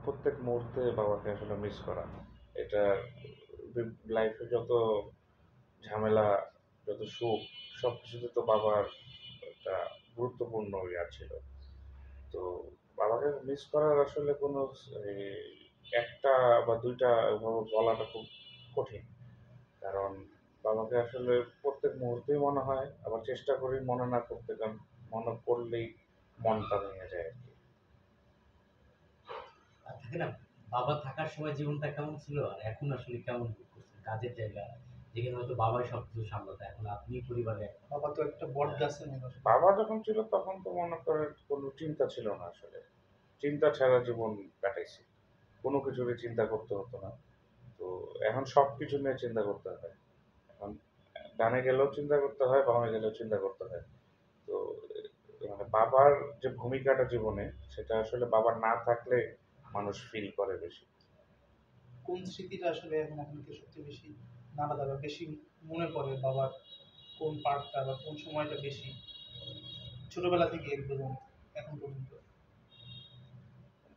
প্রত্যেক মুহূর্তে বাবাকে আসলে মিস করা। এটা লাইফে যত ঝামেলা, যত সুখ সবকিছুতে তো বাবার একটা গুরুত্বপূর্ণ ইয়া ছিল। তো বাবাকে মিস করার আসলে কোনো এই ১ টা বা ২ টা ওভাবে বলাটা খুব কঠিন। কারণ বাবাকে আসলে প্রত্যেক মুহূর্তেই মনে হয়, আবার চেষ্টা করি মনে না করতে, কারণ মনে করলেই মনটা ভেঙে যায় আরকি। থাকে না, বাবা থাকার সময় জীবনটা কেমন ছিল আর এখন আসলে কেমন ভোগ করছেন? কাজের জায়গা, যেখানে হয়তো বাবাই সবকিছু সামলাতো, এখন আপনি পরিবারে বাবা তো একটা বট গাছের মতো আসলে। বাবা যখন ছিল তখন তো মনে করেন কোনো চিন্তা ছিল না আসলে। চিন্তা ছাড়া জীবন কাটাইছি। কোনো কিছুরই চিন্তা করতে হতো না। তো এখন সবকিছু নিয়ে চিন্তা করতে হয়। এখন ডানে গেলেও চিন্তা করতে হয়, বামে গেলেও চিন্তা করতে হয়। তো মানে বাবার যে ভূমিকাটা জীবনে, সেটা আসলে বাবা না থাকলে মানুষ ফিল করে বেশি। কোন স্মৃতিটা আসলে এখন আপনাকে সবচেয়ে বেশি নাড়া দেয় বা বেশি মনে পড়ে বাবার কোন পার্টটা বা কোন সময়টা বেশি ছোটবেলা থেকে একদম এখন পর্যন্ত?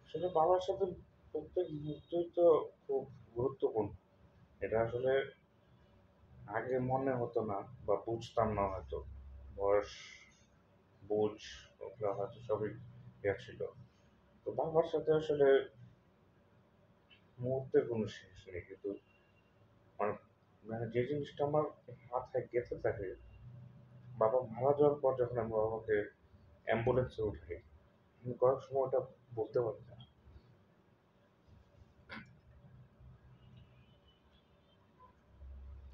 আসলে বাবার সাথে প্রত্যেক মুহূর্তই তো খুব গুরুত্বপূর্ণ। এটা আসলে আগে মনে হতো না বা বুঝতাম না হয়তো। বয়স, বুঝ ওগুলা হয়তো সবই ইয়া ছিল। তো বাবার সাথে আসলে মুহূর্তের কোনো শেষ নেই। কিন্তু মানে মানে যে জিনিসটা আমার মাথায় গেঁথে থাকে, বাবা মারা যাওয়ার পর যখন আমি বাবাকে অ্যাম্বুলেন্সে উঠাই, আমি কয়েক সময় ওটা বলতে পারি না।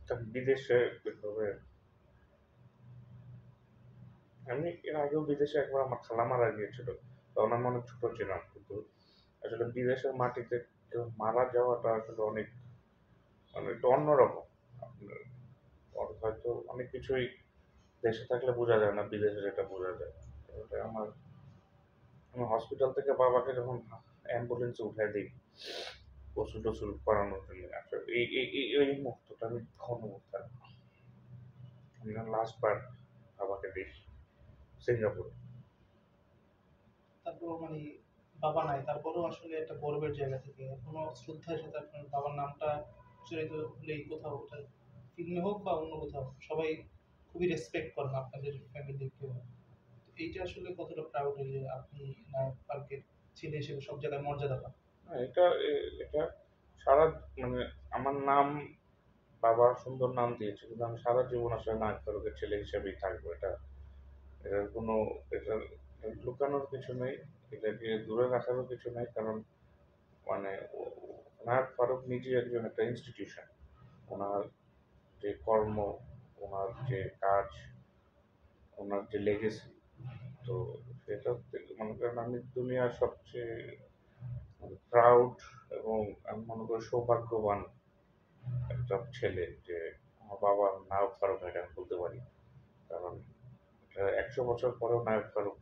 কারণ বিদেশে এভাবে আমি এর আগেও বিদেশে একবার আমার খালা মারা গিয়েছিল। তখন আমি অনেক ছোট ছিলাম। কিন্তু আসলে বিদেশের মাটিতে কেউ মারা যাওয়াটা আসলে অনেক মানে একটু অন্যরকম। আপনার হয়তো অনেক কিছুই দেশে থাকলে বোঝা যায় না, বিদেশে যেটা বোঝা যায়। ওটা আমি হসপিটাল থেকে বাবাকে যখন অ্যাম্বুলেন্সে উঠায় দিই, গোসল-টোসল করানোর জন্য আসলে এই মুহূর্তটা আমি কখনো ভুলতে পারব না। আমি লাস্ট বার বাবাকে দেখি সিঙ্গাপুরে। তারপর মানে বাবা নাই, তারপরেও আসলে একটা গর্বের জায়গা থেকে এখনো শ্রদ্ধার সাথে আপনার বাবার নামটা উচ্চারিত হলেই কোথাও ওটা ফিল্মে হোক বা অন্য কোথাও সবাই খুবই রেসপেক্ট করেন আপনাদের ফ্যামিলির কেউ। তো এইটা আসলে কতটা প্রাউড যে আপনি নায়ক পার্কের ছেলে হিসেবে সব জায়গায় মর্যাদা পান? না এটা সারা মানে আমার নাম বাবা সুন্দর নাম দিয়েছে। কিন্তু আমি সারা জীবন আসলে নায়ক তারকের ছেলে হিসেবেই থাকবো। এটার কোনো এটার লুকানোর কিছু নেই। এটাকে দূরে রাখারও কিছু নেই। কারণ মানে নায়ক ফারুক নিজেই একজন একটা ইনস্টিটিউশন। উনার যে কর্ম, উনার যে কাজ, উনার যে লেগেসি, তো সেটা মনে করেন আমি দুনিয়ার সবচেয়ে মানে প্রাউড এবং আমি মনে করি সৌভাগ্যবান একটা ছেলে যে আমার বাবার নায়ক ফারুক এটা আমি বলতে পারি। কারণ এটা ১০০ বছর পরেও নায়ক ফারুক